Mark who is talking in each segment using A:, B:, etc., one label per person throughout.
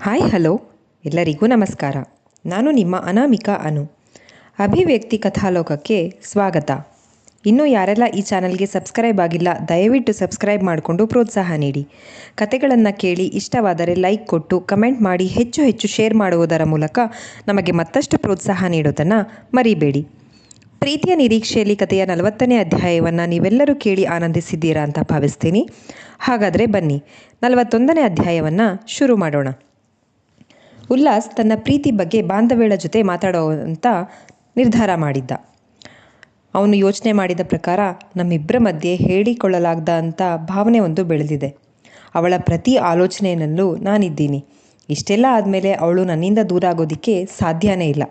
A: Hi hello ಎಲ್ಲರಿಗೂ ನಮಸ್ಕಾರ. ನಾನು ನಿಮ್ಮ ಅನಾಮಿಕಾ ಅನು. ಅಭಿವ್ಯಕ್ತಿ ಕಥಾಲೋಕಕ್ಕೆ ಸ್ವಾಗತ. ಇನ್ನೂ ಯಾರೆಲ್ಲ ಈ ಚಾನಲ್ಗೆ ಸಬ್ಸ್ಕ್ರೈಬ್ ಆಗಿಲ್ಲ ದಯವಿಟ್ಟು ಸಬ್ಸ್ಕ್ರೈಬ್ ಮಾಡಿಕೊಂಡು ಪ್ರೋತ್ಸಾಹ ನೀಡಿ. ಕತೆಗಳನ್ನು ಕೇಳಿ ಇಷ್ಟವಾದರೆ ಲೈಕ್ ಕೊಟ್ಟು ಕಮೆಂಟ್ ಮಾಡಿ ಹೆಚ್ಚು ಹೆಚ್ಚು ಶೇರ್ ಮಾಡುವುದರ ಮೂಲಕ ನಮಗೆ ಮತ್ತಷ್ಟು ಪ್ರೋತ್ಸಾಹ ನೀಡೋದನ್ನು ಮರಿಬೇಡಿ. ಪ್ರೀತಿಯ ನಿರೀಕ್ಷೆಯಲ್ಲಿ ಕಥೆಯ 40ನೇ ಅಧ್ಯಾಯವನ್ನು ನೀವೆಲ್ಲರೂ ಕೇಳಿ ಆನಂದಿಸಿದ್ದೀರಾ ಅಂತ ಭಾವಿಸ್ತೀನಿ. ಹಾಗಾದರೆ ಬನ್ನಿ 41ನೇ ಅಧ್ಯಾಯವನ್ನು ಶುರು ಮಾಡೋಣ. ಉಲ್ಲಾಸ್ ತನ್ನ ಪ್ರೀತಿ ಬಗ್ಗೆ ಬಾಂಧವ್ಯಳ ಜೊತೆ ಮಾತಾಡೋ ಅಂತ ನಿರ್ಧಾರ ಮಾಡಿದ್ದ. ಅವನು ಯೋಚನೆ ಮಾಡಿದ ಪ್ರಕಾರ ನಮ್ಮಿಬ್ಬರ ಮಧ್ಯೆ ಹೇಳಿಕೊಳ್ಳಲಾಗದ ಅಂತ ಭಾವನೆ ಒಂದು ಬೆಳೆದಿದೆ. ಅವಳ ಪ್ರತಿ ಆಲೋಚನೆಯಲ್ಲೂ ನಾನಿದ್ದೀನಿ. ಇಷ್ಟೆಲ್ಲ ಆದಮೇಲೆ ಅವಳು ನನ್ನಿಂದ ದೂರ ಆಗೋದಕ್ಕೆ ಸಾಧ್ಯನೇ ಇಲ್ಲ.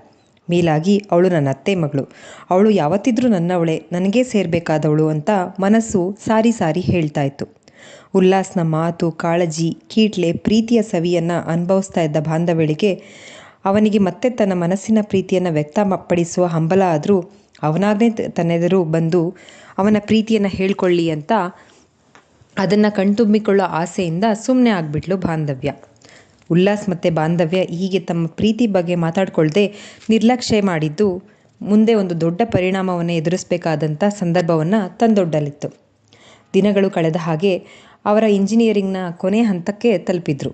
A: ಮೇಲಾಗಿ ಅವಳು ನನ್ನ ಅತ್ತೆ ಮಗಳು. ಅವಳು ಯಾವತ್ತಿದ್ರೂ ನನ್ನವಳೆ, ನನಗೇ ಸೇರಬೇಕಾದವಳು ಅಂತ ಮನಸ್ಸು ಸಾರಿ ಸಾರಿ ಹೇಳ್ತಾ ಇತ್ತು. ಉಲ್ಲಾಸ್ನ ಮಾತು, ಕಾಳಜಿ, ಕೀಟ್ಲೆ, ಪ್ರೀತಿಯ ಸವಿಯನ್ನು ಅನುಭವಿಸ್ತಾ ಇದ್ದ ಬಾಂಧವ್ಯಳಿಗೆ ಅವನಿಗೆ ಮತ್ತೆ ತನ್ನ ಮನಸ್ಸಿನ ಪ್ರೀತಿಯನ್ನು ವ್ಯಕ್ತಪಡಿಸುವ ಹಂಬಲ ಆದರೂ ಅವನಾಗೇ ತನ್ನೆದುರು ಬಂದು ಅವನ ಪ್ರೀತಿಯನ್ನು ಹೇಳ್ಕೊಳ್ಳಿ ಅಂತ ಅದನ್ನು ಕಣ್ತುಂಬಿಕೊಳ್ಳೋ ಆಸೆಯಿಂದ ಸುಮ್ಮನೆ ಆಗಿಬಿಟ್ಲು ಬಾಂಧವ್ಯ. ಉಲ್ಲಾಸ್ ಮತ್ತು ಬಾಂಧವ್ಯ ಹೀಗೆ ತಮ್ಮ ಪ್ರೀತಿ ಬಗ್ಗೆ ಮಾತಾಡ್ಕೊಳ್ದೆ ನಿರ್ಲಕ್ಷ್ಯ ಮಾಡಿದ್ದು ಮುಂದೆ ಒಂದು ದೊಡ್ಡ ಪರಿಣಾಮವನ್ನು ಎದುರಿಸಬೇಕಾದಂಥ ಸಂದರ್ಭವನ್ನು ತಂದೊಡ್ಡಲಿತ್ತು. ದಿನಗಳು ಕಳೆದ ಹಾಗೆ ಅವರ ಇಂಜಿನಿಯರಿಂಗ್ನ ಕೊನೆ ಹಂತಕ್ಕೆ ತಲುಪಿದ್ರು.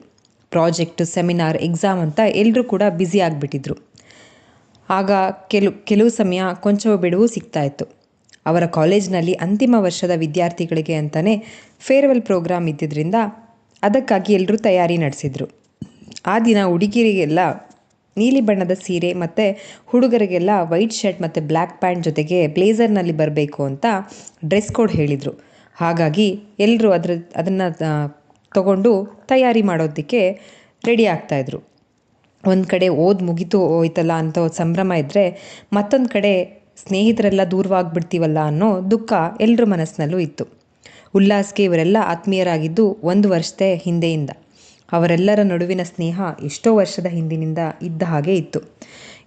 A: ಪ್ರಾಜೆಕ್ಟು, ಸೆಮಿನಾರ್, ಎಕ್ಸಾಮ್ ಅಂತ ಎಲ್ಲರೂ ಕೂಡ ಬ್ಯುಸಿ ಆಗಿಬಿಟ್ಟಿದ್ರು. ಆಗ ಕೆಲವು ಸಮಯ ಕೊಂಚವೂ ಬಿಡುವು ಸಿಗ್ತಾಯಿತ್ತು. ಅವರ ಕಾಲೇಜ್ನಲ್ಲಿ ಅಂತಿಮ ವರ್ಷದ ವಿದ್ಯಾರ್ಥಿಗಳಿಗೆ ಅಂತಲೇ ಫೇರ್ವೆಲ್ ಪ್ರೋಗ್ರಾಮ್ ಇದ್ದಿದ್ದರಿಂದ ಅದಕ್ಕಾಗಿ ಎಲ್ಲರೂ ತಯಾರಿ ನಡೆಸಿದರು. ಆ ದಿನ ಹುಡುಗಿರಿಗೆಲ್ಲ ನೀಲಿ ಬಣ್ಣದ ಸೀರೆ ಮತ್ತು ಹುಡುಗರಿಗೆಲ್ಲ ವೈಟ್ ಶರ್ಟ್ ಮತ್ತು ಬ್ಲ್ಯಾಕ್ ಪ್ಯಾಂಟ್ ಜೊತೆಗೆ ಬ್ಲೇಸರ್ನಲ್ಲಿ ಬರಬೇಕು ಅಂತ ಡ್ರೆಸ್ ಕೋಡ್ ಹೇಳಿದರು. ಹಾಗಾಗಿ ಎಲ್ಲರೂ ಅದನ್ನು ತಗೊಂಡು ತಯಾರಿ ಮಾಡೋದಕ್ಕೆ ರೆಡಿ ಆಗ್ತಾಯಿದ್ರು. ಒಂದು ಕಡೆ ಮುಗಿತು ಹೋಯ್ತಲ್ಲ ಅಂತ ಸಂಭ್ರಮ ಇದ್ದರೆ, ಮತ್ತೊಂದು ಕಡೆ ಸ್ನೇಹಿತರೆಲ್ಲ ದೂರವಾಗ್ಬಿಡ್ತೀವಲ್ಲ ಅನ್ನೋ ದುಃಖ ಎಲ್ಲರ ಮನಸ್ಸಿನಲ್ಲೂ ಇತ್ತು. ಉಲ್ಲಾಸ್ಗೆ ಇವರೆಲ್ಲ ಆತ್ಮೀಯರಾಗಿದ್ದು 1 ವರ್ಷದ ಹಿಂದೆಯಿಂದ. ಅವರೆಲ್ಲರ ನಡುವಿನ ಸ್ನೇಹ ಎಷ್ಟೋ ವರ್ಷದ ಹಿಂದಿನಿಂದ ಇದ್ದ ಹಾಗೆ ಇತ್ತು.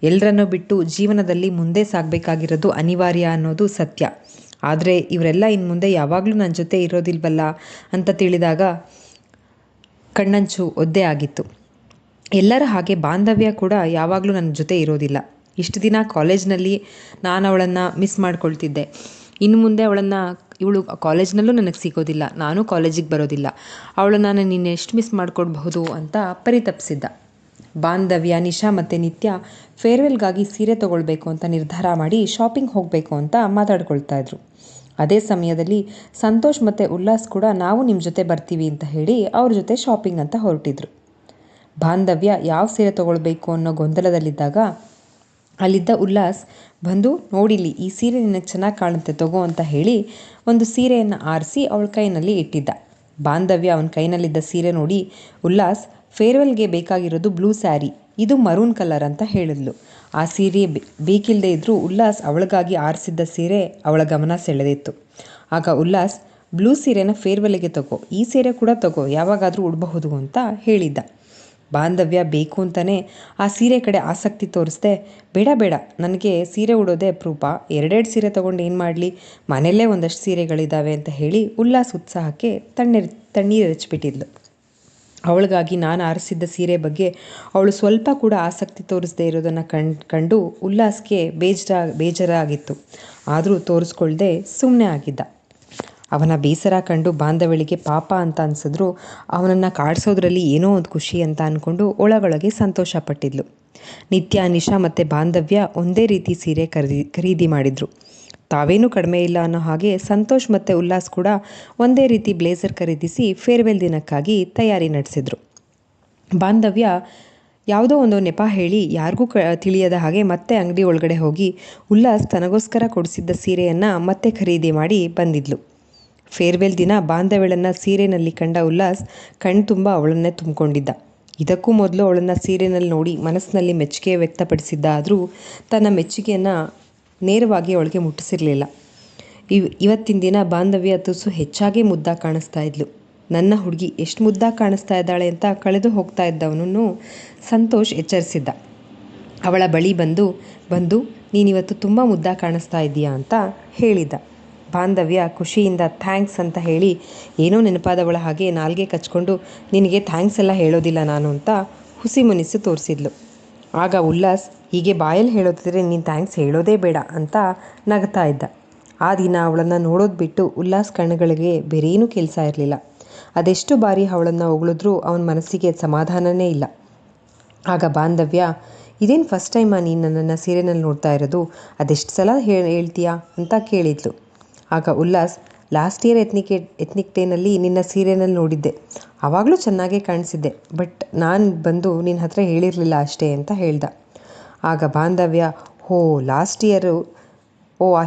A: ಎಲ್ಲರನ್ನೂ ಬಿಟ್ಟು ಜೀವನದಲ್ಲಿ ಮುಂದೆ ಸಾಗಬೇಕಾಗಿರೋದು ಅನಿವಾರ್ಯ ಅನ್ನೋದು ಸತ್ಯ. ಆದರೆ ಇವರೆಲ್ಲ ಇನ್ನು ಮುಂದೆ ಯಾವಾಗಲೂ ನನ್ನ ಜೊತೆ ಇರೋದಿಲ್ವಲ್ಲ ಅಂತ ತಿಳಿದಾಗ ಕಣ್ಣಂಚು ಒದ್ದೆ ಆಗಿತ್ತು. ಎಲ್ಲರ ಹಾಗೆ ಬಾಂಧವ್ಯ ಕೂಡ ಯಾವಾಗಲೂ ನನ್ನ ಜೊತೆ ಇರೋದಿಲ್ಲ. ಇಷ್ಟು ದಿನ ಕಾಲೇಜ್ನಲ್ಲಿ ನಾನು ಅವಳನ್ನು ಮಿಸ್ ಮಾಡ್ಕೊಳ್ತಿದ್ದೆ. ಇನ್ನು ಮುಂದೆ ಇವಳು ಕಾಲೇಜ್ನಲ್ಲೂ ನನಗೆ ಸಿಗೋದಿಲ್ಲ, ನಾನು ಕಾಲೇಜಿಗೆ ಬರೋದಿಲ್ಲ, ಅವಳನ್ನು ನಾನು ಇನ್ನೆಷ್ಟು ಮಿಸ್ ಮಾಡ್ಕೊಳ್ಬಹುದು ಅಂತ ಪರಿತಪಿಸಿದ್ದ. ಬಾಂಧವ್ಯ, ನಿಶಾ ಮತ್ತು ನಿತ್ಯ ಫೇರ್ವೆಲ್ಗಾಗಿ ಸೀರೆ ತೊಗೊಳ್ಬೇಕು ಅಂತ ನಿರ್ಧಾರ ಮಾಡಿ ಶಾಪಿಂಗ್ ಹೋಗಬೇಕು ಅಂತ ಮಾತಾಡ್ಕೊಳ್ತಾ ಇದ್ರು. ಅದೇ ಸಮಯದಲ್ಲಿ ಸಂತೋಷ್ ಮತ್ತು ಉಲ್ಲಾಸ್ ಕೂಡ ನಾವು ನಿಮ್ಮ ಜೊತೆ ಬರ್ತೀವಿ ಅಂತ ಹೇಳಿ ಅವ್ರ ಜೊತೆ ಶಾಪಿಂಗ್ ಅಂತ ಹೊರಟಿದ್ರು. ಬಾಂಧವ್ಯ ಯಾವ ಸೀರೆ ತೊಗೊಳ್ಬೇಕು ಅನ್ನೋ ಗೊಂದಲದಲ್ಲಿದ್ದಾಗ ಅಲ್ಲಿದ್ದ ಉಲ್ಲಾಸ್ ಬಂದು, ನೋಡಿಲಿ ಈ ಸೀರೆ ನಿನಗೆ ಚೆನ್ನಾಗಿ ಕಾಣುತ್ತೆ ತಗೋ ಅಂತ ಹೇಳಿ ಒಂದು ಸೀರೆಯನ್ನು ಆರಿಸಿ ಅವಳ ಕೈನಲ್ಲಿ ಇಟ್ಟಿದ್ದ. ಬಾಂಧವ್ಯ ಅವನ ಕೈನಲ್ಲಿದ್ದ ಸೀರೆ ನೋಡಿ, ಉಲ್ಲಾಸ್, ಫೇರ್ವೆಲ್ಗೆ ಬೇಕಾಗಿರೋದು ಬ್ಲೂ ಸ್ಯಾರಿ, ಇದು ಮರೂನ್ ಕಲರ್ ಅಂತ ಹೇಳಿದ್ಲು. ಆ ಸೀರೆ ಬೇಕಿಲ್ಲದೆ ಇದ್ದರೂ ಉಲ್ಲಾಸ್ ಅವಳಿಗಾಗಿ ಆರಿಸಿದ್ದ ಸೀರೆ ಅವಳ ಗಮನ ಸೆಳೆದಿತ್ತು. ಆಗ ಉಲ್ಲಾಸ್, ಬ್ಲೂ ಸೀರೆನ ಫೇರ್ವೆಲ್ಗೆ ತಗೋ, ಈ ಸೀರೆ ಕೂಡ ತಗೋ, ಯಾವಾಗಾದರೂ ಉಡಬಹುದು ಅಂತ ಹೇಳಿದ್ದ. ಬಾಂಧವ್ಯ ಬೇಕು ಅಂತಲೇ ಆ ಸೀರೆ ಕಡೆ ಆಸಕ್ತಿ ತೋರಿಸ್ದೆ, ಬೇಡ ಬೇಡ, ನನಗೆ ಸೀರೆ ಉಡೋದೇ ಅಪರೂಪ, 2 ಸೀರೆ ತೊಗೊಂಡು ಏನು ಮಾಡಲಿ, ಮನೆಯಲ್ಲೇ ಒಂದಷ್ಟು ಸೀರೆಗಳಿದ್ದಾವೆ ಅಂತ ಹೇಳಿ ಉಲ್ಲಾಸ್ ಉತ್ಸಾಹಕ್ಕೆ ತಣ್ಣೀರೆಚ್ಚಿಬಿಟ್ಟಿದ್ಲು. ಅವಳಿಗಾಗಿ ನಾನು ಆರಿಸಿದ್ದ ಸೀರೆ ಬಗ್ಗೆ ಅವಳು ಸ್ವಲ್ಪ ಕೂಡ ಆಸಕ್ತಿ ತೋರಿಸದೇ ಇರೋದನ್ನು ಕಂಡು ಉಲ್ಲಾಸ್ಗೆ ಬೇಜಾರಾಗಿತ್ತು. ಆದರೂ ತೋರಿಸ್ಕೊಳ್ದೆ ಸುಮ್ಮನೆ ಆಗಿದ್ದ. ಅವನ ಬೇಸರ ಕಂಡು ಬಾಂಧವ್ಯಳಿಗೆ ಪಾಪ ಅಂತ ಅನಿಸಿದ್ರು ಅವನನ್ನು ಕಾಡಿಸೋದ್ರಲ್ಲಿ ಏನೋ ಒಂದು ಖುಷಿ ಅಂತ ಅಂದ್ಕೊಂಡು ಒಳಗೊಳಗೆ ಸಂತೋಷಪಟ್ಟಿದ್ಲು. ನಿತ್ಯ, ನಿಶಾ ಮತ್ತು ಬಾಂಧವ್ಯ ಒಂದೇ ರೀತಿ ಸೀರೆ ಖರೀದಿ ಮಾಡಿದ್ರು. ತಾವೇನೂ ಕಡಿಮೆ ಇಲ್ಲ ಅನ್ನೋ ಹಾಗೆ ಸಂತೋಷ್ ಮತ್ತು ಉಲ್ಲಾಸ್ ಕೂಡ ಒಂದೇ ರೀತಿ ಬ್ಲೇಸರ್ ಖರೀದಿಸಿ ಫೇರ್ವೆಲ್ ದಿನಕ್ಕಾಗಿ ತಯಾರಿ ನಡೆಸಿದ್ರು. ಬಾಂಧವ್ಯ ಯಾವುದೋ ಒಂದು ನೆಪ ಹೇಳಿ ಯಾರಿಗೂ ತಿಳಿಯದ ಹಾಗೆ ಮತ್ತೆ ಅಂಗಡಿ ಒಳಗಡೆ ಹೋಗಿ ಉಲ್ಲಾಸ್ ತನಗೋಸ್ಕರ ಕೊಡಿಸಿದ್ದ ಸೀರೆಯನ್ನು ಮತ್ತೆ ಖರೀದಿ ಮಾಡಿ ಬಂದಿದ್ಲು. ಫೇರ್ವೆಲ್ ದಿನ ಬಾಂಧವ್ಯಳನ್ನು ಸೀರೆನಲ್ಲಿ ಕಂಡ ಉಲ್ಲಾಸ್ ಕಣ್ತುಂಬ ಅವಳನ್ನೇ ತುಂಬಿಕೊಂಡಿದ್ದ. ಇದಕ್ಕೂ ಮೊದಲು ಅವಳನ್ನು ಸೀರೆನಲ್ಲಿ ನೋಡಿ ಮನಸ್ಸಿನಲ್ಲಿ ಮೆಚ್ಚುಗೆ ವ್ಯಕ್ತಪಡಿಸಿದ್ದ. ಆದರೂ ತನ್ನ ಮೆಚ್ಚುಗೆಯನ್ನು ನೇರವಾಗಿ ಅವಳಿಗೆ ಮುಟ್ಟಿಸಿರಲಿಲ್ಲ. ಇವತ್ತಿನ ದಿನ ಬಾಂಧವ್ಯ ತುಸು ಹೆಚ್ಚಾಗೇ ಮುದ್ದಾಗಿ ಕಾಣಿಸ್ತಾ ಇದ್ಲು. ನನ್ನ ಹುಡುಗಿ ಎಷ್ಟು ಮುದ್ದಾಗಿ ಕಾಣಿಸ್ತಾ ಇದ್ದಾಳೆ ಅಂತ ಕಳೆದು ಹೋಗ್ತಾ ಇದ್ದವನನ್ನು ಸಂತೋಷ್ ಎಚ್ಚರಿಸಿದ್ದ. ಅವಳ ಬಳಿ ಬಂದು ನೀನಿವತ್ತು ತುಂಬ ಮುದ್ದಾಗಿ ಕಾಣಿಸ್ತಾ ಇದ್ದೀಯಾ ಅಂತ ಹೇಳಿದ್ದ. ಬಾಂಧವ್ಯ ಖುಷಿಯಿಂದ ಥ್ಯಾಂಕ್ಸ್ ಅಂತ ಹೇಳಿ ಏನೋ ನೆನಪಾದವಳ ಹಾಗೆ ನಾಲ್ಗೆ ಕಚ್ಕೊಂಡು ನಿನಗೆ ಥ್ಯಾಂಕ್ಸ್ ಎಲ್ಲ ಹೇಳೋದಿಲ್ಲ ನಾನು ಅಂತ ಹುಸಿ ಮುನಿಸು ತೋರಿಸಿದ್ಲು. ಆಗ ಉಲ್ಲಾಸ್ ಹೀಗೆ ಬಾಯಲ್ಲಿ ಹೇಳೋದಿದ್ರೆ ನೀನು ಥ್ಯಾಂಕ್ಸ್ ಹೇಳೋದೇ ಬೇಡ ಅಂತ ನಗ್ತಾ ಇದ್ದ. ಆ ದಿನ ಅವಳನ್ನು ನೋಡೋದು ಬಿಟ್ಟು ಉಲ್ಲಾಸ್ ಕಣ್ಣುಗಳಿಗೆ ಬೇರೇನೂ ಕೆಲಸ ಇರಲಿಲ್ಲ. ಅದೆಷ್ಟು ಬಾರಿ ಅವಳನ್ನು ಹೊಗಳಿದ್ರೂ ಅವನ ಮನಸ್ಸಿಗೆ ಸಮಾಧಾನವೇ ಇಲ್ಲ. ಆಗ ಬಾಂಧವ್ಯ, ಇದೇನು ಫಸ್ಟ್ ಟೈಮಾ ನೀನು ನನ್ನನ್ನು ಸೀರೆನಲ್ಲಿ ನೋಡ್ತಾ ಇರೋದು, ಅದೆಷ್ಟು ಸಲ ಹೇಳ್ತೀಯಾ ಅಂತ ಕೇಳಿದ್ಲು. ಆಗ ಉಲ್ಲಾಸ್, ಲಾಸ್ಟ್ ಇಯರ್ ಎತ್ನಿಕ್ ಡೇನಲ್ಲಿ ನಿನ್ನ ಸೀರೆನಲ್ಲಿ ನೋಡಿದ್ದೆ, ಆವಾಗಲೂ ಚೆನ್ನಾಗೇ ಕಾಣಿಸಿದ್ದೆ, ಬಟ್ ನಾನು ಬಂದು ನಿನ್ನ ಹತ್ರ ಹೇಳಿರಲಿಲ್ಲ ಅಷ್ಟೇ ಅಂತ ಹೇಳ್ದ. ಆಗ ಬಾಂಧವ್ಯ, ಲಾಸ್ಟ್ ಇಯರು,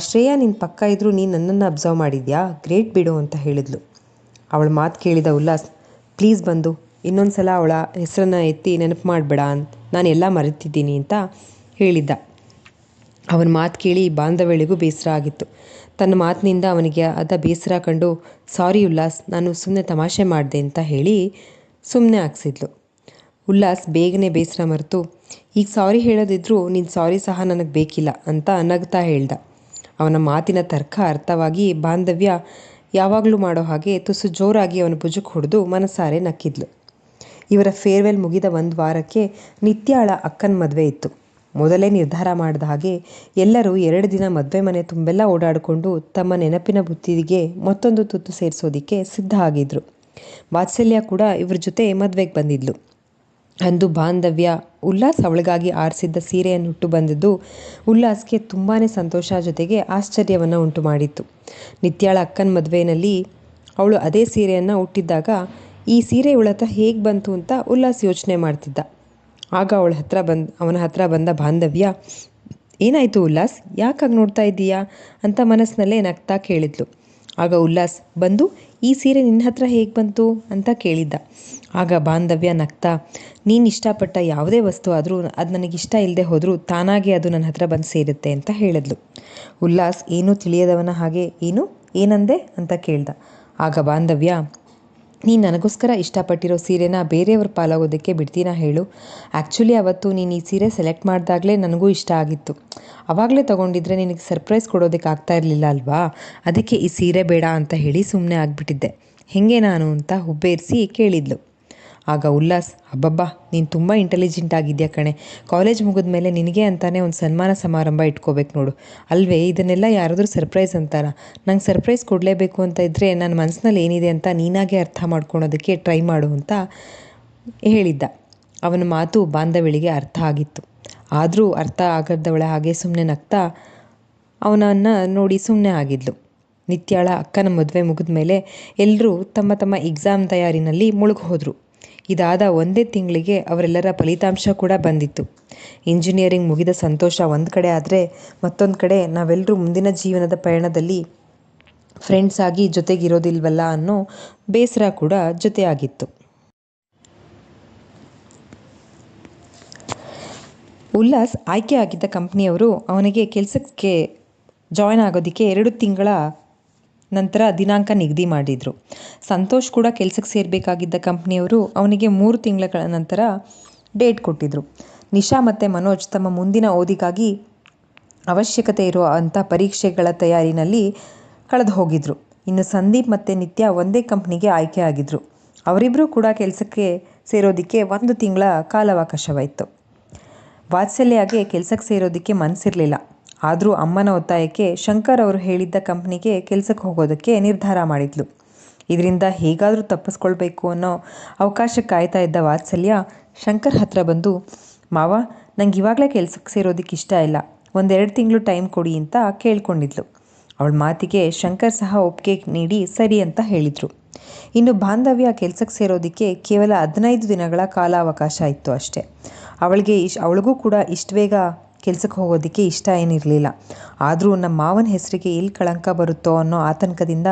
A: ಶ್ರೇಯ ನಿನ್ನ ಪಕ್ಕ ಇದ್ದರೂ ನೀನು ನನ್ನನ್ನು ಅಬ್ಸರ್ವ್ ಮಾಡಿದ್ಯಾ, ಗ್ರೇಟ್ ಬಿಡು ಅಂತ ಹೇಳಿದ್ಲು. ಅವಳ ಮಾತು ಕೇಳಿದ ಉಲ್ಲಾಸ್, ಪ್ಲೀಸ್ ಬಂದು ಇನ್ನೊಂದು ಸಲ ಅವಳ ಹೆಸರನ್ನು ಎತ್ತಿ ನೆನಪು ಮಾಡಬೇಡ, ನಾನು ಎಲ್ಲ ಮರೆತಿದ್ದೀನಿ ಅಂತ ಹೇಳಿದ್ದ. ಅವನ ಮಾತು ಕೇಳಿ ಬಾಂಧವ್ಯಳಿಗೂ ಬೇಸರ ಆಗಿತ್ತು. ತನ್ನ ಮಾತಿನಿಂದ ಅವನಿಗೆ ಅದ ಬೇಸರ ಕಂಡು, ಸಾರಿ ಉಲ್ಲಾಸ್, ನಾನು ಸುಮ್ಮನೆ ತಮಾಷೆ ಮಾಡಿದೆ ಅಂತ ಹೇಳಿ ಸುಮ್ಮನೆ ಹಾಕ್ಸಿದ್ಲು. ಉಲ್ಲಾಸ್ ಬೇಗನೆ ಬೇಸರ ಮರೆತು, ಈಗ ಸಾರಿ ಹೇಳೋದಿದ್ರೂ ನಿನ್ನ ಸಾರಿ ಸಹ ನನಗೆ ಬೇಕಿಲ್ಲ ಅಂತ ನಗ್ತಾ ಹೇಳ್ದ. ಅವನ ಮಾತಿನ ತರ್ಕ ಅರ್ಥವಾಗಿ ಬಾಂಧವ್ಯ ಯಾವಾಗಲೂ ಮಾಡೋ ಹಾಗೆ ತುಸು ಜೋರಾಗಿ ಅವನ ಭುಜಕ್ಕೆ ಹೊಡೆದು ಮನಸಾರೆ ನಕ್ಕಿದ್ಲು. ಇವರ ಫೇರ್ವೆಲ್ ಮುಗಿದ 1 ವಾರಕ್ಕೆ ನಿತ್ಯಾಳ ಅಕ್ಕನ ಮದುವೆ ಇತ್ತು. ಮೊದಲೇ ನಿರ್ಧಾರ ಮಾಡಿದ ಹಾಗೆ ಎಲ್ಲರೂ 2 ದಿನ ಮದುವೆ ಮನೆ ತುಂಬೆಲ್ಲ ಓಡಾಡಿಕೊಂಡು ತಮ್ಮ ನೆನಪಿನ ಬುತ್ತಿಗೆ ಮತ್ತೊಂದು ತುತ್ತು ಸೇರಿಸೋದಕ್ಕೆ ಸಿದ್ಧ ಆಗಿದ್ರು. ವಾತ್ಸಲ್ಯ ಕೂಡ ಇವ್ರ ಜೊತೆ ಮದುವೆಗೆ ಬಂದಿದ್ಲು. ಅಂದು ಬಾಂಧವ್ಯ ಉಲ್ಲಾಸ್ ಅವಳಿಗಾಗಿ ಆರಿಸಿದ್ದ ಸೀರೆಯನ್ನು ಉಟ್ಟು ಬಂದಿದ್ದು ಉಲ್ಲಾಸ್ಗೆ ತುಂಬಾ ಸಂತೋಷ ಜೊತೆಗೆ ಆಶ್ಚರ್ಯವನ್ನು ಉಂಟು ಮಾಡಿತ್ತು. ನಿತ್ಯಾಳ ಅಕ್ಕನ ಮದುವೆಯಲ್ಲಿ ಅವಳು ಅದೇ ಸೀರೆಯನ್ನು ಉಟ್ಟಿದ್ದಾಗ ಈ ಸೀರೆ ಇವಳ ಹತ್ರ ಹೇಗೆ ಬಂತು ಅಂತ ಉಲ್ಲಾಸ್ ಯೋಚನೆ ಮಾಡ್ತಿದ್ದ. ಆಗ ಅವನ ಹತ್ರ ಬಂದ ಬಾಂಧವ್ಯ, ಏನಾಯಿತು ಉಲ್ಲಾಸ್, ಯಾಕಾಗಿ ನೋಡ್ತಾ ಇದ್ದೀಯಾ ಅಂತ ಮನಸ್ಸಿನಲ್ಲೇ ನಗ್ತಾ ಕೇಳಿದ್ಲು. ಆಗ ಉಲ್ಲಾಸ್, ಬಂದು ಈ ಸೀರೆ ನಿನ್ನ ಹತ್ರ ಹೇಗೆ ಬಂತು ಅಂತ ಕೇಳಿದ್ದ. ಆಗ ಬಾಂಧವ್ಯ ನಗ್ತಾ, ನೀನು ಇಷ್ಟಪಟ್ಟ ಯಾವುದೇ ವಸ್ತು ಆದರೂ ಅದು ನನಗಿಷ್ಟ ಇಲ್ಲದೆ ಹೋದರೂ ತಾನಾಗೆ ಅದು ನನ್ನ ಹತ್ರ ಬಂದು ಸೇರುತ್ತೆ ಅಂತ ಹೇಳಿದ್ಲು. ಉಲ್ಲಾಸ್ ಏನೂ ತಿಳಿಯದವನ ಹಾಗೆ, ಏನಂದೆ ಅಂತ ಕೇಳ್ದ. ಆಗ ಬಾಂಧವ್ಯ, ನೀನು ನನಗೋಸ್ಕರ ಇಷ್ಟಪಟ್ಟಿರೋ ಸೀರೆನ ಬೇರೆಯವ್ರ ಪಾಲಾಗೋದಕ್ಕೆ ಬಿಡ್ತೀನಾ ಹೇಳು. ಆ್ಯಕ್ಚುಲಿ ಅವತ್ತು ನೀನು ಈ ಸೀರೆ ಸೆಲೆಕ್ಟ್ ಮಾಡಿದಾಗಲೇ ನನಗೂ ಇಷ್ಟ ಆಗಿತ್ತು. ಆವಾಗಲೇ ತೊಗೊಂಡಿದ್ರೆ ನಿನಗೆ ಸರ್ಪ್ರೈಸ್ ಕೊಡೋದಕ್ಕೆ ಆಗ್ತಾ ಇರಲಿಲ್ಲ ಅಲ್ವಾ, ಅದಕ್ಕೆ ಈ ಸೀರೆ ಬೇಡ ಅಂತ ಹೇಳಿ ಸುಮ್ಮನೆ ಆಗಿಬಿಟ್ಟಿದ್ದೆ. ಹೇಗೆ ನಾನು ಅಂತ ಹುಬ್ಬೇರಿಸಿ ಕೇಳಿದ್ಲು. ಆಗ ಉಲ್ಲಾಸ್, ಅಬ್ಬಬ್ಬಾ, ನೀನು ತುಂಬ ಇಂಟೆಲಿಜೆಂಟ್ ಆಗಿದೆಯಾ ಕಣೆ, ಕಾಲೇಜ್ ಮುಗಿದ ಮೇಲೆ ನಿನಗೆ ಅಂತಾನೆ ಒಂದು ಸನ್ಮಾನ ಸಮಾರಂಭ ಇಟ್ಕೋಬೇಕು ನೋಡು, ಅಲ್ವೇ, ಇದನ್ನೆಲ್ಲ ಯಾರಾದರೂ ಸರ್ಪ್ರೈಸ್ ಅಂತಾರ. ನಂಗೆ ಸರ್ಪ್ರೈಸ್ ಕೊಡಲೇಬೇಕು ಅಂತ ಇದ್ದರೆ ನನ್ನ ಮನಸ್ಸಿನಲ್ಲಿ ಏನಿದೆ ಅಂತ ನೀನಾಗೆ ಅರ್ಥ ಮಾಡ್ಕೊಳೋದಕ್ಕೆ ಟ್ರೈ ಮಾಡು ಅಂತ ಹೇಳಿದ್ದ. ಅವನ ಮಾತು ಬಾಂಧವ್ಯಳಿಗೆ ಅರ್ಥ ಆಗಿತ್ತು. ಆದರೂ ಅರ್ಥ ಆಗದವಳ ಹಾಗೆ ಸುಮ್ಮನೆ ನಗ್ತಾ ಅವನನ್ನು ನೋಡಿ ಸುಮ್ಮನೆ ಆಗಿದ್ಲು. ನಿತ್ಯಾಳ ಅಕ್ಕನ ಮದುವೆ ಮುಗಿದ ಮೇಲೆ ಎಲ್ಲರೂ ತಮ್ಮ ತಮ್ಮ ಎಕ್ಸಾಮ್ ತಯಾರಿನಲ್ಲಿ ಮುಳುಗೋದ್ರು. ಇದಾದ 1 ತಿಂಗಳಿಗೆ ಅವರೆಲ್ಲರ ಫಲಿತಾಂಶ ಕೂಡ ಬಂದಿತ್ತು. ಇಂಜಿನಿಯರಿಂಗ್ ಮುಗಿದ ಸಂತೋಷ ಒಂದು ಕಡೆ ಆದರೆ, ಮತ್ತೊಂದು ಕಡೆ ನಾವೆಲ್ಲರೂ ಮುಂದಿನ ಜೀವನದ ಪಯಣದಲ್ಲಿ ಫ್ರೆಂಡ್ಸ್ ಆಗಿ ಜೊತೆಗಿರೋದಿಲ್ವಲ್ಲ ಅನ್ನೋ ಬೇಸರ ಕೂಡ ಜೊತೆಯಾಗಿತ್ತು. ಉಲ್ಲಾಸ್ ಆಯ್ಕೆ ಆಗಿದ್ದ ಕಂಪ್ನಿಯವರು ಅವನಿಗೆ ಕೆಲಸಕ್ಕೆ ಜಾಯ್ನ್ ಆಗೋದಕ್ಕೆ 2 ತಿಂಗಳ ನಂತರ ದಿನಾಂಕ ನಿಗದಿ ಮಾಡಿದರು. ಸಂತೋಷ್ ಕೂಡ ಕೆಲಸಕ್ಕೆ ಸೇರಬೇಕಾಗಿದ್ದ ಕಂಪ್ನಿಯವರು ಅವನಿಗೆ 3 ತಿಂಗಳ ನಂತರ ಡೇಟ್ ಕೊಟ್ಟಿದ್ದರು. ನಿಶಾ ಮತ್ತು ಮನೋಜ್ ತಮ್ಮ ಮುಂದಿನ ಓದಿಗಾಗಿ ಅವಶ್ಯಕತೆ ಇರೋ ಅಂಥ ಪರೀಕ್ಷೆಗಳ ತಯಾರಿನಲ್ಲಿ ಕಳೆದು ಹೋಗಿದ್ರು. ಇನ್ನು ಸಂದೀಪ್ ಮತ್ತು ನಿತ್ಯ ಒಂದೇ ಕಂಪ್ನಿಗೆ ಆಯ್ಕೆ ಆಗಿದ್ದರು. ಅವರಿಬ್ಬರೂ ಕೂಡ ಕೆಲಸಕ್ಕೆ ಸೇರೋದಕ್ಕೆ 1 ತಿಂಗಳ ಕಾಲಾವಕಾಶವಾಯಿತು. ವಾತ್ಸಲ್ಯಗೆ ಕೆಲಸಕ್ಕೆ ಸೇರೋದಕ್ಕೆ ಮನಸ್ಸಿರಲಿಲ್ಲ. ಆದರೂ ಅಮ್ಮನ ಒತ್ತಾಯಕ್ಕೆ ಶಂಕರ್ ಅವರು ಹೇಳಿದ್ದ ಕಂಪ್ನಿಗೆ ಕೆಲಸಕ್ಕೆ ಹೋಗೋದಕ್ಕೆ ನಿರ್ಧಾರ ಮಾಡಿದ್ಲು. ಇದರಿಂದ ಹೇಗಾದರೂ ತಪ್ಪಿಸ್ಕೊಳ್ಬೇಕು ಅನ್ನೋ ಅವಕಾಶ ಕಾಯ್ತಾ ಇದ್ದ ವಾತ್ಸಲ್ಯ ಶಂಕರ್ ಹತ್ರ ಬಂದು, ಮಾವ, ನಂಗೆ ಇವಾಗಲೇ ಕೆಲಸಕ್ಕೆ ಸೇರೋದಕ್ಕೆ ಇಷ್ಟ ಇಲ್ಲ, 1-2 ತಿಂಗಳು ಟೈಮ್ ಕೊಡಿ ಅಂತ ಕೇಳ್ಕೊಂಡಿದ್ಲು. ಅವಳ ಮಾತಿಗೆ ಶಂಕರ್ ಸಹ ಒಪ್ಪಿಗೆ ನೀಡಿ ಸರಿ ಅಂತ ಹೇಳಿದರು. ಇನ್ನು ಬಾಂಧವ್ಯ ಕೆಲಸಕ್ಕೆ ಸೇರೋದಕ್ಕೆ ಕೇವಲ 15 ದಿನಗಳ ಕಾಲಾವಕಾಶ ಇತ್ತು ಅಷ್ಟೇ. ಅವಳಿಗೂ ಕೂಡ ಇಷ್ಟು ಬೇಗ ಕೆಲಸಕ್ಕೆ ಹೋಗೋದಕ್ಕೆ ಇಷ್ಟ ಏನಿರಲಿಲ್ಲ. ಆದರೂ ನಮ್ಮ ಮಾವನ ಹೆಸರಿಗೆ ಎಲ್ಲಿ ಕಳಂಕ ಬರುತ್ತೋ ಅನ್ನೋ ಆತಂಕದಿಂದ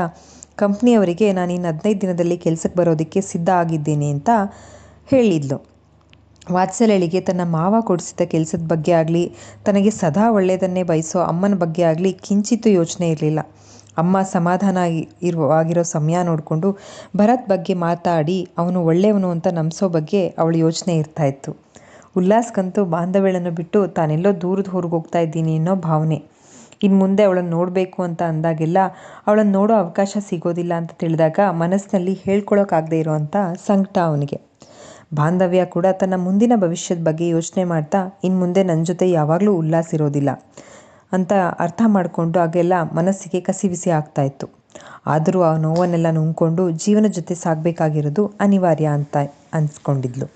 A: ಕಂಪ್ನಿಯವರಿಗೆ ನಾನು ಇನ್ನು 15 ದಿನದಲ್ಲಿ ಕೆಲಸಕ್ಕೆ ಬರೋದಕ್ಕೆ ಸಿದ್ಧ ಆಗಿದ್ದೀನಿ ಅಂತ ಹೇಳಿದ್ಲು. ವಾತ್ಸಲ್ಯಳಿಗೆ ತನ್ನ ಮಾವ ಕೊಡಿಸಿದ ಕೆಲಸದ ಬಗ್ಗೆ ಆಗಲಿ, ತನಗೆ ಸದಾ ಒಳ್ಳೆಯದನ್ನೇ ಬಯಸೋ ಅಮ್ಮನ ಬಗ್ಗೆ ಆಗಲಿ ಕಿಂಚಿತ್ತೂ ಯೋಚನೆ ಇರಲಿಲ್ಲ. ಅಮ್ಮ ಆಗಿರೋ ಸಮಯ ನೋಡಿಕೊಂಡು ಭರತ್ ಬಗ್ಗೆ ಮಾತಾಡಿ ಅವನು ಒಳ್ಳೆಯವನು ಅಂತ ನಂಬಿಸೋ ಬಗ್ಗೆ ಅವಳ ಯೋಚನೆ ಇರ್ತಾಯಿತ್ತು. ಉಲ್ಲಾಸ್ಗಂತೂ ಬಾಂಧವ್ಯಳನ್ನು ಬಿಟ್ಟು ತಾನೆಲ್ಲೋ ದೂರದ ಹೊರಗೆ ಹೋಗ್ತಾ ಇದ್ದೀನಿ ಅನ್ನೋ ಭಾವನೆ. ಇನ್ನು ಮುಂದೆ ಅವಳನ್ನು ನೋಡಬೇಕು ಅಂತ ಅಂದಾಗೆಲ್ಲ ಅವಳನ್ನು ನೋಡೋ ಅವಕಾಶ ಸಿಗೋದಿಲ್ಲ ಅಂತ ತಿಳಿದಾಗ ಮನಸ್ಸಿನಲ್ಲಿ ಹೇಳ್ಕೊಳೋಕ್ಕಾಗದೇ ಇರೋವಂಥ ಸಂಕಟ ಅವನಿಗೆ. ಬಾಂಧವ್ಯ ಕೂಡ ತನ್ನ ಮುಂದಿನ ಭವಿಷ್ಯದ ಬಗ್ಗೆ ಯೋಚನೆ ಮಾಡ್ತಾ ಇನ್ನು ಮುಂದೆ ನನ್ನ ಜೊತೆ ಯಾವಾಗಲೂ ಉಲ್ಲಾಸ್ ಇರೋದಿಲ್ಲ ಅಂತ ಅರ್ಥ ಮಾಡಿಕೊಂಡು ಆಗೆಲ್ಲ ಮನಸ್ಸಿಗೆ ಕಸಿವಿಸಿ ಆಗ್ತಾಯಿತ್ತು. ಆದರೂ ಆ ನೋವನ್ನೆಲ್ಲ ನುಂಗ್ಕೊಂಡು ಜೀವನ ಜೊತೆ ಸಾಗಬೇಕಾಗಿರೋದು ಅನಿವಾರ್ಯ ಅಂತ ಅನಿಸ್ಕೊಂಡಿದ್ಲು.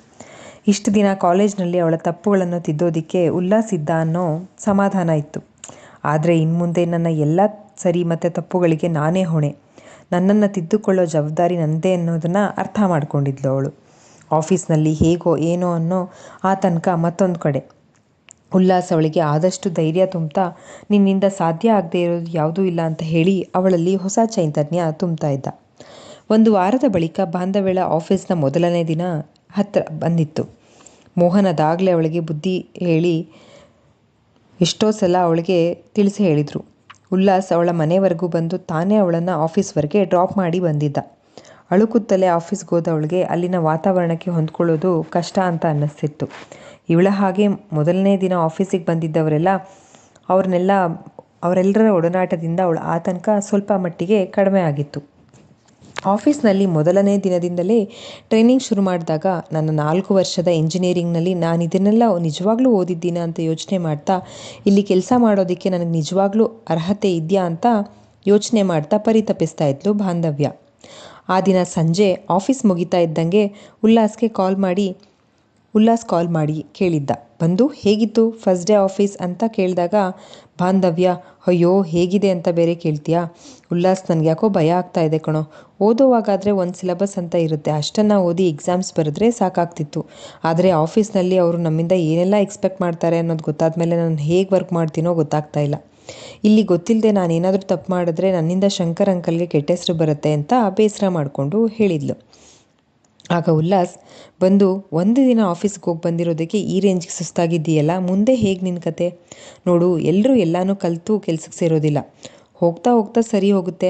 A: ಇಷ್ಟು ದಿನ ಕಾಲೇಜ್ನಲ್ಲಿ ಅವಳ ತಪ್ಪುಗಳನ್ನು ತಿದ್ದೋದಕ್ಕೆ ಉಲ್ಲಾಸ್ ಇದ್ದ ಅನ್ನೋ ಸಮಾಧಾನ ಇತ್ತು. ಆದರೆ ಇನ್ನು ಮುಂದೆ ನನ್ನ ಎಲ್ಲ ಸರಿ ಮತ್ತು ತಪ್ಪುಗಳಿಗೆ ನಾನೇ ಹೊಣೆ, ನನ್ನನ್ನು ತಿದ್ದುಕೊಳ್ಳೋ ಜವಾಬ್ದಾರಿ ನನ್ನದೇ ಅನ್ನೋದನ್ನು ಅರ್ಥ ಮಾಡ್ಕೊಂಡಿದ್ಲು ಅವಳು. ಆಫೀಸ್ನಲ್ಲಿ ಹೇಗೋ ಏನೋ ಅನ್ನೋ ಆ ತನಕ ಮತ್ತೊಂದು ಕಡೆ ಉಲ್ಲಾಸ್ ಅವಳಿಗೆ ಆದಷ್ಟು ಧೈರ್ಯ ತುಂಬ್ತಾ ನಿನ್ನಿಂದ ಸಾಧ್ಯ ಆಗದೆ ಇರೋದು ಯಾವುದೂ ಇಲ್ಲ ಅಂತ ಹೇಳಿ ಅವಳಲ್ಲಿ ಹೊಸ ಚೈತನ್ಯ ತುಂಬ್ತಾ ಇದ್ದ. ಒಂದು ವಾರದ ಬಳಿಕ ಬಾಂಧವ್ಯಳ ಆಫೀಸ್ನ ಮೊದಲನೇ ದಿನ ಹತ್ತಿರ ಬಂದಿತ್ತು. ಮೋಹನ್ ಅದಾಗಲೇ ಅವಳಿಗೆ ಬುದ್ಧಿ ಹೇಳಿ ಎಷ್ಟೋ ಸಲ ಅವಳಿಗೆ ತಿಳಿಸಿ ಹೇಳಿದರು. ಉಲ್ಲಾಸ್ ಅವಳ ಮನೆವರೆಗೂ ಬಂದು ತಾನೇ ಅವಳನ್ನು ಆಫೀಸ್ವರೆಗೆ ಡ್ರಾಪ್ ಮಾಡಿ ಬಂದಿದ್ದ. ಅಳುಕುತ್ತಲೇ ಆಫೀಸ್ಗೆ ಹೋದ ಅವಳಿಗೆ ಅಲ್ಲಿನ ವಾತಾವರಣಕ್ಕೆ ಹೊಂದ್ಕೊಳ್ಳೋದು ಕಷ್ಟ ಅಂತ ಅನ್ನಿಸ್ತಿತ್ತು. ಇವಳ ಹಾಗೆ ಮೊದಲನೇ ದಿನ ಆಫೀಸಿಗೆ ಬಂದಿದ್ದವರೆಲ್ಲ ಅವರೆಲ್ಲರ ಒಡನಾಟದಿಂದ ಅವಳ ಆತಂಕ ಸ್ವಲ್ಪ ಮಟ್ಟಿಗೆ ಕಡಿಮೆ ಆಗಿತ್ತು. ಆಫೀಸ್ನಲ್ಲಿ ಮೊದಲನೇ ದಿನದಿಂದಲೇ ಟ್ರೈನಿಂಗ್ ಶುರು ಮಾಡಿದಾಗ ನನ್ನ 4 ವರ್ಷದ ಇಂಜಿನಿಯರಿಂಗ್ನಲ್ಲಿ ನಾನು ಇದನ್ನೆಲ್ಲ ನಿಜವಾಗ್ಲೂ ಓದಿದ್ದೀನ ಅಂತ ಯೋಚನೆ ಮಾಡ್ತಾ ಇಲ್ಲಿ ಕೆಲಸ ಮಾಡೋದಕ್ಕೆ ನನಗೆ ನಿಜವಾಗ್ಲೂ ಅರ್ಹತೆ ಇದೆಯಾ ಅಂತ ಯೋಚನೆ ಮಾಡ್ತಾ ಪರಿತಪಿಸ್ತಾ ಇದ್ಲು ಬಾಂಧವ್ಯ. ಆ ದಿನ ಸಂಜೆ ಆಫೀಸ್ ಮುಗಿತಾ ಇದ್ದಂಗೆ ಉಲ್ಲಾಸ್ ಕಾಲ್ ಮಾಡಿ ಕೇಳಿದ್ದ. ಬಂದು ಹೇಗಿತ್ತು ಫಸ್ಟ್ ಡೇ ಆಫೀಸ್ ಅಂತ ಕೇಳಿದಾಗ ಬಾಂಧವ್ಯ, ಅಯ್ಯೋ ಹೇಗಿದೆ ಅಂತ ಬೇರೆ ಕೇಳ್ತೀಯಾ ಉಲ್ಲಾಸ್, ನನಗೆ ಯಾಕೋ ಭಯ ಆಗ್ತಾ ಇದೆ ಕಣೋ. ಓದೋವಾಗಾದರೆ ಒಂದು ಸಿಲೆಬಸ್ ಅಂತ ಇರುತ್ತೆ, ಅಷ್ಟನ್ನು ಓದಿ ಎಕ್ಸಾಮ್ಸ್ ಬರೆದ್ರೆ ಸಾಕಾಗ್ತಿತ್ತು. ಆದರೆ ಆಫೀಸ್ನಲ್ಲಿ ಅವರು ನಮ್ಮಿಂದ ಏನೆಲ್ಲ ಎಕ್ಸ್ಪೆಕ್ಟ್ ಮಾಡ್ತಾರೆ ಅನ್ನೋದು ಗೊತ್ತಾದ ಮೇಲೆ ನಾನು ಹೇಗೆ ವರ್ಕ್ ಮಾಡ್ತೀನೋ ಗೊತ್ತಾಗ್ತಾ ಇಲ್ಲ. ಇಲ್ಲಿ ಗೊತ್ತಿಲ್ಲದೆ ನಾನೇನಾದರೂ ತಪ್ಪು ಮಾಡಿದ್ರೆ ನನ್ನಿಂದ ಶಂಕರ್ ಅಂಕಲ್ಗೆ ಕೆಟ್ಟ ಹೆಸರು ಬರುತ್ತೆ ಅಂತ ಬೇಸರ ಮಾಡಿಕೊಂಡು ಹೇಳಿದ್ಲು. ಆಗ ಉಲ್ಲಾಸ್ ಬಂದು, ಒಂದು ದಿನ ಆಫೀಸ್ಗೆ ಹೋಗಿ ಬಂದಿರೋದಕ್ಕೆ ಈ ರೇಂಜ್ಗೆ ಸುಸ್ತಾಗಿದ್ದೀಯಲ್ಲ, ಮುಂದೆ ಹೇಗೆ ನಿನ್ನ ಕತೆ? ನೋಡು, ಎಲ್ಲರೂ ಎಲ್ಲನೂ ಕಲಿತು ಕೆಲ್ಸಕ್ಕೆ ಸೇರೋದಿಲ್ಲ, ಹೋಗ್ತಾ ಹೋಗ್ತಾ ಸರಿ ಹೋಗುತ್ತೆ.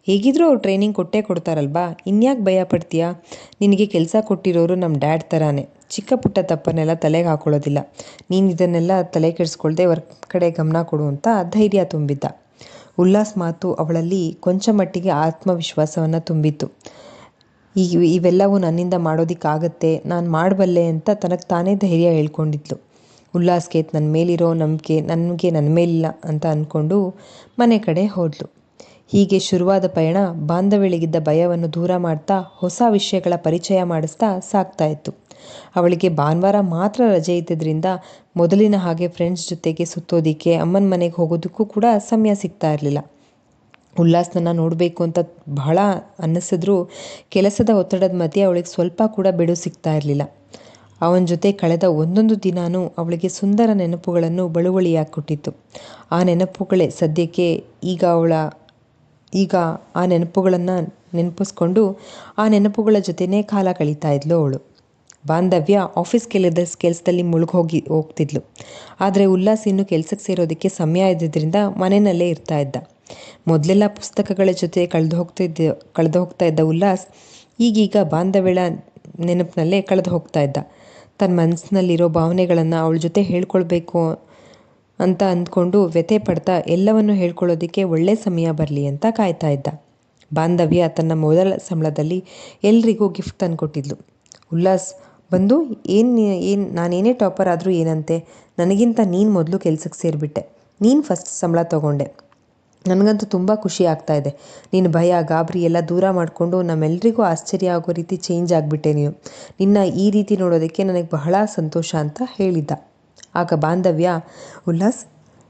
A: ಹೇಗಿದ್ರೂ ಅವ್ರು ಟ್ರೈನಿಂಗ್ ಕೊಟ್ಟೇ ಕೊಡ್ತಾರಲ್ವಾ, ಇನ್ಯಾಕೆ ಭಯ ಪಡ್ತೀಯಾ? ನಿನಗೆ ಕೆಲಸ ಕೊಟ್ಟಿರೋರು ನಮ್ಮ ಡ್ಯಾಡ್ ಥರಾನೇ, ಚಿಕ್ಕ ಪುಟ್ಟ ತಪ್ಪನ್ನೆಲ್ಲ ತಲೆಗೆ ಹಾಕೊಳ್ಳೋದಿಲ್ಲ. ನೀನು ಇದನ್ನೆಲ್ಲ ತಲೆ ಕೆಡಿಸ್ಕೊಳ್ದೆ ವರ್ಕ್ ಕಡೆ ಗಮನ ಕೊಡು ಅಂತ ಧೈರ್ಯ ತುಂಬಿದ್ದ. ಉಲ್ಲಾಸ್ ಮಾತು ಅವಳಲ್ಲಿ ಕೊಂಚ ಮಟ್ಟಿಗೆ ಆತ್ಮವಿಶ್ವಾಸವನ್ನು ತುಂಬಿತ್ತು. ಇವೆಲ್ಲವೂ ನನ್ನಿಂದ ಮಾಡೋದಕ್ಕಾಗತ್ತೆ, ನಾನು ಮಾಡಬಲ್ಲೆ ಅಂತ ತನಗೆ ತಾನೇ ಧೈರ್ಯ ಹೇಳ್ಕೊಂಡಿದ್ಲು. ಉಲ್ಲಾಸ್ಗೆ ನನ್ನ ಮೇಲಿರೋ ನಂಬಿಕೆ ನನಗೆ ನನ್ನ ಮೇಲಿಲ್ಲ ಅಂತ ಅಂದ್ಕೊಂಡು ಮನೆ ಕಡೆ ಹೋದ್ಲು. ಹೀಗೆ ಶುರುವಾದ ಪಯಣ ಬಾಂಧವ್ಯಳಿಗಿದ್ದ ಭಯವನ್ನು ದೂರ ಮಾಡ್ತಾ ಹೊಸ ವಿಷಯಗಳ ಪರಿಚಯ ಮಾಡಿಸ್ತಾ ಸಾಗ್ತಾ ಇತ್ತು. ಅವಳಿಗೆ ಭಾನುವಾರ ಮಾತ್ರ ರಜೆ ಇದ್ದಿದ್ದರಿಂದ ಮೊದಲಿನ ಹಾಗೆ ಫ್ರೆಂಡ್ಸ್ ಜೊತೆಗೆ ಸುತ್ತೋದಿಕ್ಕೆ, ಅಮ್ಮನ ಮನೆಗೆ ಹೋಗೋದಕ್ಕೂ ಕೂಡ ಸಮಯ ಸಿಗ್ತಾ ಇರಲಿಲ್ಲ. ಉಲ್ಲಾಸ್ನನ್ನು ನೋಡಬೇಕು ಅಂತ ಬಹಳ ಅನ್ನಿಸಿದ್ರೂ ಕೆಲಸದ ಒತ್ತಡದ ಮಧ್ಯೆ ಅವಳಿಗೆ ಸ್ವಲ್ಪ ಕೂಡ ಬಿಡು ಸಿಗ್ತಾ ಇರಲಿಲ್ಲ. ಅವನ ಜೊತೆ ಕಳೆದ ಒಂದೊಂದು ದಿನಾನೂ ಅವಳಿಗೆ ಸುಂದರ ನೆನಪುಗಳನ್ನು ಬಳುವಳಿಯಾಗಿ ಕೊಟ್ಟಿತ್ತು. ಆ ನೆನಪುಗಳೇ ಸದ್ಯಕ್ಕೆ ಈಗ ಆ ನೆನಪುಗಳನ್ನು ನೆನಪಿಸ್ಕೊಂಡು ಆ ನೆನಪುಗಳ ಜೊತೆನೇ ಕಾಲ ಕಳೀತಾ ಇದ್ಲು ಅವಳು. ಬಾಂಧವ್ಯ ಆಫೀಸ್ ಕೆಲಸದಲ್ಲಿ ಹೋಗ್ತಿದ್ಲು. ಆದರೆ ಉಲ್ಲಾಸ್ ಇನ್ನೂ ಕೆಲಸಕ್ಕೆ ಸೇರೋದಕ್ಕೆ ಸಮಯ ಇದ್ದಿದ್ದರಿಂದ ಮನೆಯಲ್ಲೇ ಇರ್ತಾ ಇದ್ದ. ಮೊದಲೆಲ್ಲ ಪುಸ್ತಕಗಳ ಜೊತೆ ಕಳೆದು ಹೋಗ್ತಾ ಇದ್ದ ಉಲ್ಲಾಸ್ ಈಗೀಗ ಬಾಂಧವ್ಯಳ ನೆನಪಿನಲ್ಲೇ ಕಳೆದು ಹೋಗ್ತಾ ಇದ್ದ. ತನ್ನ ಮನಸ್ಸಿನಲ್ಲಿರೋ ಭಾವನೆಗಳನ್ನು ಅವಳ ಜೊತೆ ಹೇಳ್ಕೊಳ್ಬೇಕು ಅಂತ ಅಂದ್ಕೊಂಡು ವ್ಯಥೆ ಪಡ್ತಾ ಎಲ್ಲವನ್ನು ಹೇಳ್ಕೊಳ್ಳೋದಕ್ಕೆ ಒಳ್ಳೆ ಸಮಯ ಬರಲಿ ಅಂತ ಕಾಯ್ತಾ ಇದ್ದ. ಬಾಂಧವ್ಯ ತನ್ನ ಮೊದಲ ಸಂಬಳದಲ್ಲಿ ಎಲ್ರಿಗೂ ಗಿಫ್ಟ್ ತಂದುಕೊಟ್ಟಿದ್ಲು. ಉಲ್ಲಾಸ್ ಬಂದು, ನಾನೇನೇ ಟಾಪರ್ ಆದರೂ ಏನಂತೆ, ನನಗಿಂತ ನೀನು ಮೊದಲು ಕೆಲಸಕ್ಕೆ ಸೇರಿಬಿಟ್ಟೆ, ನೀನು ಫಸ್ಟ್ ಸಂಬಳ ತೊಗೊಂಡೆ, ನನಗಂತೂ ತುಂಬ ಖುಷಿ ಆಗ್ತಾ ಇದೆ. ನೀನು ಭಯ ಗಾಬರಿ ಎಲ್ಲ ದೂರ ಮಾಡಿಕೊಂಡು ನಮ್ಮೆಲ್ಲರಿಗೂ ಆಶ್ಚರ್ಯ ಆಗೋ ರೀತಿ ಚೇಂಜ್ ಆಗಿಬಿಟ್ಟೆ ನೀನು. ನಿನ್ನ ಈ ರೀತಿ ನೋಡೋದಕ್ಕೆ ನನಗೆ ಬಹಳ ಸಂತೋಷ ಅಂತ ಹೇಳಿದ್ದ. ಆಗ ಬಾಂಧವ್ಯ, ಉಲ್ಲಾಸ್,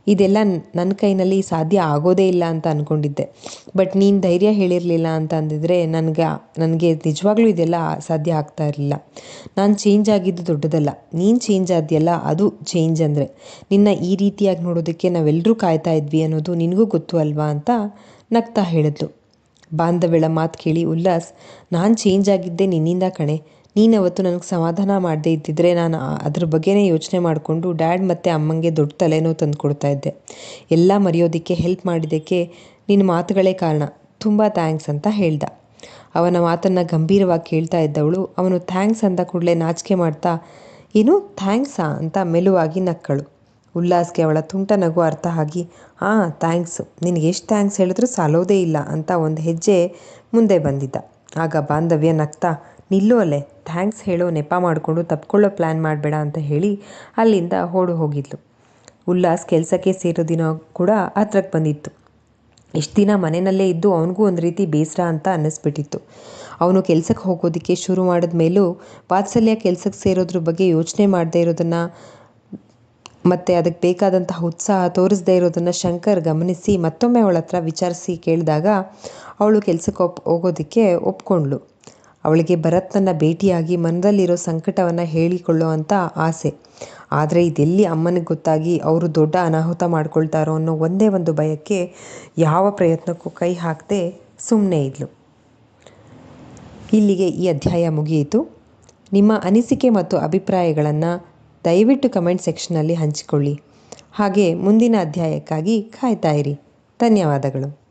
A: ಇದೆಲ್ಲ ನನ್ನ ಕೈನಲ್ಲಿ ಸಾಧ್ಯ ಆಗೋದೇ ಇಲ್ಲ ಅಂತ ಅಂದ್ಕೊಂಡಿದ್ದೆ, ಬಟ್ ನೀನು ಧೈರ್ಯ ಹೇಳಿರಲಿಲ್ಲ ಅಂತ ಅಂದಿದ್ರೆ ನನಗೆ ನಿಜವಾಗ್ಲೂ ಇದೆಲ್ಲ ಸಾಧ್ಯ ಆಗ್ತಾ ಇರಲಿಲ್ಲ. ನಾನು ಚೇಂಜ್ ಆಗಿದ್ದು ದೊಡ್ಡದಲ್ಲ, ನೀನು ಚೇಂಜ್ ಆದ್ಯಲ್ಲ ಅದು ಚೇಂಜ್ ಅಂದರೆ. ನಿನ್ನ ಈ ರೀತಿಯಾಗಿ ನೋಡೋದಕ್ಕೆ ನಾವೆಲ್ಲರೂ ಕಾಯ್ತಾ ಇದ್ವಿ ಅನ್ನೋದು ನಿನಗೂ ಗೊತ್ತು ಅಲ್ವಾ ಅಂತ ನಗ್ತಾ ಹೇಳಿದ್ಲು. ಬಾಂಧವ್ಯಳ ಮಾತು ಕೇಳಿ ಉಲ್ಲಾಸ್, ನಾನು ಚೇಂಜ್ ಆಗಿದ್ದೆ ನಿನ್ನಿಂದ ಕಣೆ, ನೀನವತ್ತು ನನಗೆ ಸಮಾಧಾನ ಮಾಡದೇ ಇದ್ದಿದ್ರೆ ನಾನು ಅದ್ರ ಬಗ್ಗೆನೇ ಯೋಚನೆ ಮಾಡಿಕೊಂಡು ಡ್ಯಾಡ್ ಮತ್ತು ಅಮ್ಮಂಗೆ ದೊಡ್ಡ ತಲೆನೋವು ತಂದು ಕೊಡ್ತಾ ಇದ್ದೆ. ಎಲ್ಲ ಮರೆಯೋದಕ್ಕೆ ಹೆಲ್ಪ್ ಮಾಡಿದ್ದಕ್ಕೆ ನಿನ್ನ ಮಾತುಗಳೇ ಕಾರಣ, ತುಂಬ ಥ್ಯಾಂಕ್ಸ್ ಅಂತ ಹೇಳ್ದ. ಅವನ ಮಾತನ್ನು ಗಂಭೀರವಾಗಿ ಕೇಳ್ತಾ ಇದ್ದವಳು ಅವನು ಥ್ಯಾಂಕ್ಸ್ ಅಂದ ಕೂಡಲೇ ನಾಚಿಕೆ ಮಾಡ್ತಾ, ಏನು ಥ್ಯಾಂಕ್ಸಾ ಅಂತ ಮೆಲುವಾಗಿ ನಕ್ಕಳು. ಉಲ್ಲಾಸ್ಗೆ ಅವಳ ತುಂಟ ನಗು ಅರ್ಥ ಆಗಿ, ಹಾಂ ಥ್ಯಾಂಕ್ಸು, ನಿನಗೆ ಎಷ್ಟು ಥ್ಯಾಂಕ್ಸ್ ಹೇಳಿದ್ರೂ ಸಾಲೋದೇ ಇಲ್ಲ ಅಂತ ಒಂದು ಹೆಜ್ಜೆ ಮುಂದೆ ಬಂದಿದ್ದ. ಆಗ ಬಾಂಧವ್ಯ ನಗ್ತಾ, ನಿಲ್ಲು ಅಲ್ಲೇ, ಥ್ಯಾಂಕ್ಸ್ ಹೇಳೋ ನೆಪ ಮಾಡಿಕೊಂಡು ತಪ್ಕೊಳ್ಳೋ ಪ್ಲ್ಯಾನ್ ಮಾಡಬೇಡ ಅಂತ ಹೇಳಿ ಅಲ್ಲಿಂದ ಹೋಗಿದ್ಲು. ಉಲ್ಲಾಸ್ ಕೆಲಸಕ್ಕೆ ಸೇರೋ ದಿನ ಕೂಡ ಹತ್ರಕ್ಕೆ ಬಂದಿತ್ತು. ಇಷ್ಟು ದಿನ ಮನೆಯಲ್ಲೇ ಇದ್ದು ಅವನಿಗೂ ಒಂದು ರೀತಿ ಬೇಸರ ಅಂತ ಅನ್ನಿಸ್ಬಿಟ್ಟಿತ್ತು. ಅವನು ಕೆಲಸಕ್ಕೆ ಹೋಗೋದಕ್ಕೆ ಶುರು ಮಾಡಿದ ಮೇಲೂ ವಾತ್ಸಲ್ಯ ಕೆಲಸಕ್ಕೆ ಸೇರೋದ್ರ ಬಗ್ಗೆ ಯೋಚನೆ ಮಾಡದೇ ಇರೋದನ್ನು ಮತ್ತು ಅದಕ್ಕೆ ಬೇಕಾದಂತಹ ಉತ್ಸಾಹ ತೋರಿಸದೇ ಇರೋದನ್ನು ಶಂಕರ್ ಗಮನಿಸಿ ಮತ್ತೊಮ್ಮೆ ಅವಳ ಹತ್ರ ವಿಚಾರಿಸಿ ಕೇಳಿದಾಗ ಅವಳು ಕೆಲಸಕ್ಕೆ ಹೋಗೋದಕ್ಕೆ ಒಪ್ಕೊಂಡ್ಳು. ಅವಳಿಗೆ ಭರತ್ನನ್ನು ಭೇಟಿಯಾಗಿ ಮನದಲ್ಲಿರೋ ಸಂಕಟವನ್ನು ಹೇಳಿಕೊಳ್ಳೋ ಅಂಥ ಆಸೆ. ಆದರೆ ಇದೆಲ್ಲಿ ಅಮ್ಮನಿಗೆ ಗೊತ್ತಾಗಿ ಅವರು ದೊಡ್ಡ ಅನಾಹುತ ಮಾಡ್ಕೊಳ್ತಾರೋ ಅನ್ನೋ ಒಂದೇ ಒಂದು ಭಯಕ್ಕೆ ಯಾವ ಪ್ರಯತ್ನಕ್ಕೂ ಕೈ ಹಾಕದೆ ಸುಮ್ಮನೆ ಇದ್ಲು. ಇಲ್ಲಿಗೆ ಈ ಅಧ್ಯಾಯ ಮುಗಿಯಿತು. ನಿಮ್ಮ ಅನಿಸಿಕೆ ಮತ್ತು ಅಭಿಪ್ರಾಯಗಳನ್ನು ದಯವಿಟ್ಟು ಕಮೆಂಟ್ ಸೆಕ್ಷನ್ನಲ್ಲಿ ಹಂಚಿಕೊಳ್ಳಿ. ಹಾಗೆ ಮುಂದಿನ ಅಧ್ಯಾಯಕ್ಕಾಗಿ ಕಾಯ್ತಾ ಇರಿ. ಧನ್ಯವಾದಗಳು.